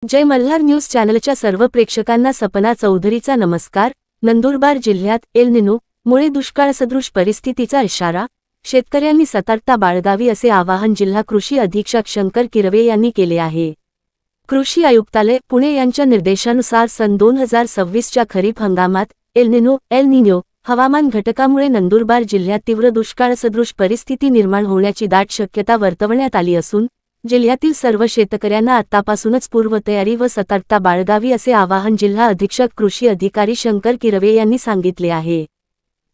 जय Malhar news चॅनलच्या सर्व प्रेक्षकांना सपना चौधरीचा नमस्कार। नंदुरबार जिल्ह्यात एल निनो मुळे दुष्काळसदृश परिस्थितीचा इशारा, शेतकऱ्यांनी सतर्कता बाळगावी असे आवाहन जिल्हा कृषी अधीक्षक शंकर किरवे यांनी केले आहे। कृषी आयुक्तालय पुणे यांच्या निर्देशानुसार सन 2026च्या खरीप हंगामात एल निनो हवामान घटकामुळे नंदुरबार जिल्ह्यात तीव्र दुष्काळसदृश परिस्थिती निर्माण होण्याची दाट शक्यता वर्तवण्यात आली असून जिल्ह्यातील सर्व शेतकऱ्यांना आतापासूनच पूर्वतयारी व सतर्कता बाळगावी असे आवाहन जिल्हा अधीक्षक कृषी अधिकारी शंकर किरवे यांनी सांगितले आहे।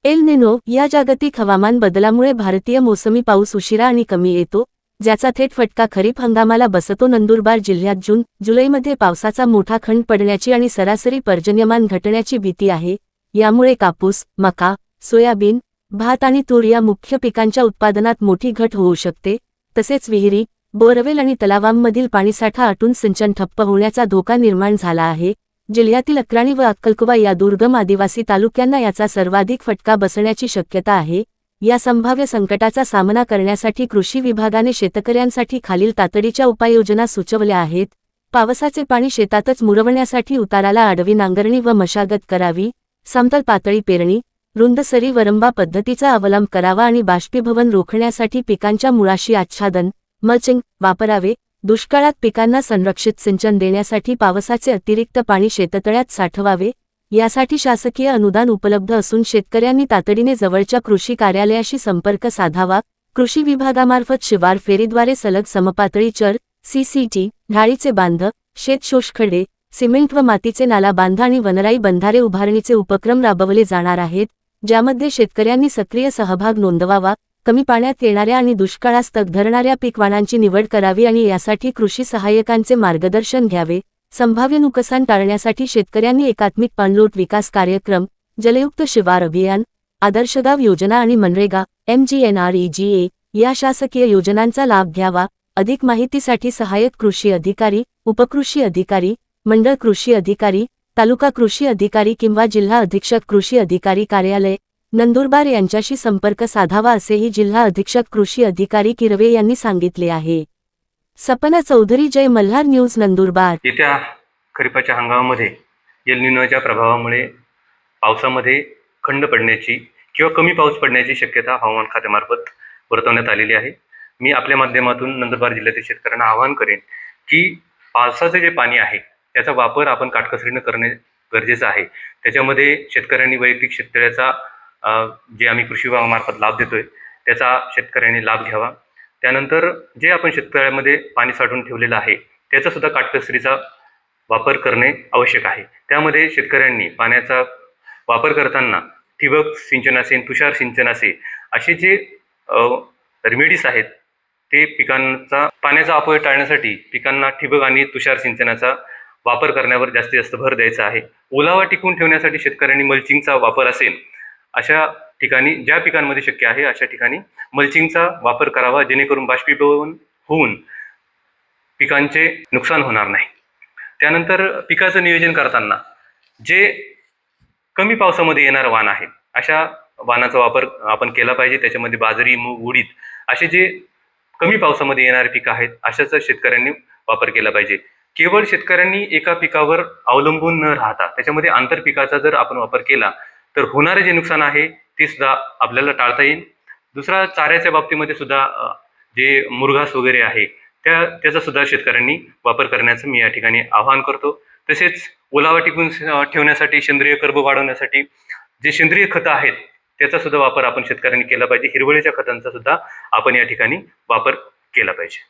एल निनो या जागतिक हवामान बदलामुळे भारतीय मोसमी पाऊस उशिरा आणि कमी येतो, ज्याचा थेट फटका खरीप हंगामाला बसतो। नंदुरबार जिल्ह्यात जून-जुलैमध्ये पावसाचा मोठा खंड पडण्याची आणि सरासरी पर्जन्यमान घटण्याची भीती आहे। यामुळे कापूस, मका, सोयाबीन, भात आणि तूर या मुख्य पिकांच्या उत्पादनात मोठी घट होऊ शकते। तसेच विहिरी, बोरवेल आणि तलावांमधील पाणीसाठा आटून सिंचन ठप्प होण्याचा धोका निर्माण झाला आहे। जिल्ह्यातील अक्राणी व अक्कलकुवा या दुर्गम आदिवासी तालुक्यांना याचा सर्वाधिक फटका बसण्याची शक्यता आहे। या संभाव्य संकटाचा सामना करण्यासाठी कृषी विभागाने शेतकऱ्यांसाठी खालील तातडीच्या उपाययोजना सुचवल्या आहेत। पावसाचे पाणी शेतातच मुरवण्यासाठी उताराला आडवी नांगरणी व मशागत करावी, समतल पातळी पेरणी, रुंद सरी वरंबा पद्धतीचा अवलंब करावा आणि बाष्पीभवन रोखण्यासाठी पिकांच्या मुळाशी आच्छादन मल्चिंग वापरावे। दुष्काळात पिकांना संरक्षित सिंचन देण्यासाठी पावसाचे अतिरिक्त पाणी शेततळ्यात साठवावे। यासाठी शासकीय अनुदान उपलब्ध असून शेतकऱ्यांनी तातडीने जवळच्या कृषी कार्यालयाशी संपर्क साधावा। कृषी विभागामार्फत शिवार फेरीद्वारे सलग समपातळी चर, सीसीटी, ढाळीचे बांध, शेत शोषखड्डे, सिमेंट व मातीचे नाला बांध आणि वनराई बंधारे उभारणीचे उपक्रम राबवले जाणार आहेत, ज्यामध्ये शेतकऱ्यांनी सक्रिय सहभाग नोंदवावा। कमी पाण्यात येणाऱ्या आणि दुष्काळास तग धरणाऱ्या पीकवाणांची निवड करावी आणि यासाठी कृषी सहाय्यकांचे मार्गदर्शन घ्यावे। संभाव्य नुकसान टाळण्यासाठी शेतकऱ्यांनी एकात्मिक पाणलोट विकास कार्यक्रम, जलयुक्त शिवार अभियान, आदर्श गाव योजना आणि मनरेगा MGNREGA या शासकीय योजनांचा लाभ घ्यावा। अधिक माहितीसाठी सहाय्यक कृषी अधिकारी, उपकृषी अधिकारी, मंडळ कृषी अधिकारी, तालुका कृषी अधिकारी किंवा जिल्हा अधीक्षक कृषी अधिकारी कार्यालय नंदुरबार यांच्याशी संपर्क साधावा असेही जिल्हा अधीक्षक कृषी अधिकारी किरवे यांनी सांगितले आहे। सपना चौधरी, जय मल्हार न्यूज, नंदुरबार। येत्या खरीपाच्या हंगामामध्ये एल निनोच्या प्रभावामुळे पावसामध्ये खंड पडण्याची किंवा कमी पाऊस पडण्याची शक्यता हवामान खात्यामार्फत वर्तवण्यात आलेली आहे। मी आपल्या माध्यमातून नंदुरबार जिल्ह्यातील शेतकऱ्यांना आवाहन करेन की पावसाचे जे पाणी आहे त्याचा वापर आपण काटकसरीने करणे गरजेचं आहे। त्याच्यामध्ये शेतकऱ्यांनी वैयक्तिक शेततळ्याचा जे आम्ही कृषी विभागामार्फत लाभ देतोय त्याचा शेतकऱ्यांनी लाभ घ्यावा। त्यानंतर जे आपण शेततळ्यामध्ये पाणी साठवून ठेवलेलं आहे त्याचा सुद्धा काटकसरीचा वापर करणे आवश्यक आहे। त्यामध्ये शेतकऱ्यांनी पाण्याचा वापर करताना ठिबक सिंचन असेल, तुषार सिंचन असेल, असे जे रेमेडीज आहेत ते पिकांचा पाण्याचा अपव्यय टाळण्यासाठी पिकांना ठिबक आणि तुषार सिंचनाचा वापर करण्यावर जास्तीत जास्त भर द्यायचा आहे। ओलावा टिकवून ठेवण्यासाठी शेतकऱ्यांनी मल्चिंगचा वापर असेल अशा ठिकाणी, ज्या पिकांमध्ये शक्य आहे अशा ठिकाणी मल्चिंगचा वापर करावा, जेणेकरून बाष्पीभवन होऊन पिकांचे नुकसान होणार नाही। त्यानंतर पिकाचं नियोजन करताना जे कमी पावसामध्ये येणारं वाण आहे अशा वाणाचा वापर आपण केला पाहिजे। त्याच्यामध्ये बाजरी, मूग, उडीद असे जे कमी पावसामध्ये येणारे पिकं आहेत अशाचा शेतकऱ्यांनी वापर केला पाहिजे। केवळ शेतकऱ्यांनी एका पिकावर अवलंबून न राहता त्याच्यामध्ये आंतरपिकाचा जर आपण वापर केला तर होणारे जे नुकसान आहे ते सुद्धा आपल्याला टाळता येईल। दुसरा, चाऱ्याच्या बाबतीमध्ये सुद्धा जे मुरघास वगैरे आहे त्याचा सुद्धा शेतकऱ्यांनी वापर करण्याचं मी या ठिकाणी आवाहन करतो। तसेच ओलावा टिकून ठेवण्यासाठी, सेंद्रिय कर्ब वाढवण्यासाठी जे सेंद्रिय खतं आहेत त्याचा सुद्धा वापर आपण शेतकऱ्यांनी केला पाहिजे। हिरवळीच्या खतांचा सुद्धा आपण या ठिकाणी वापर केला पाहिजे।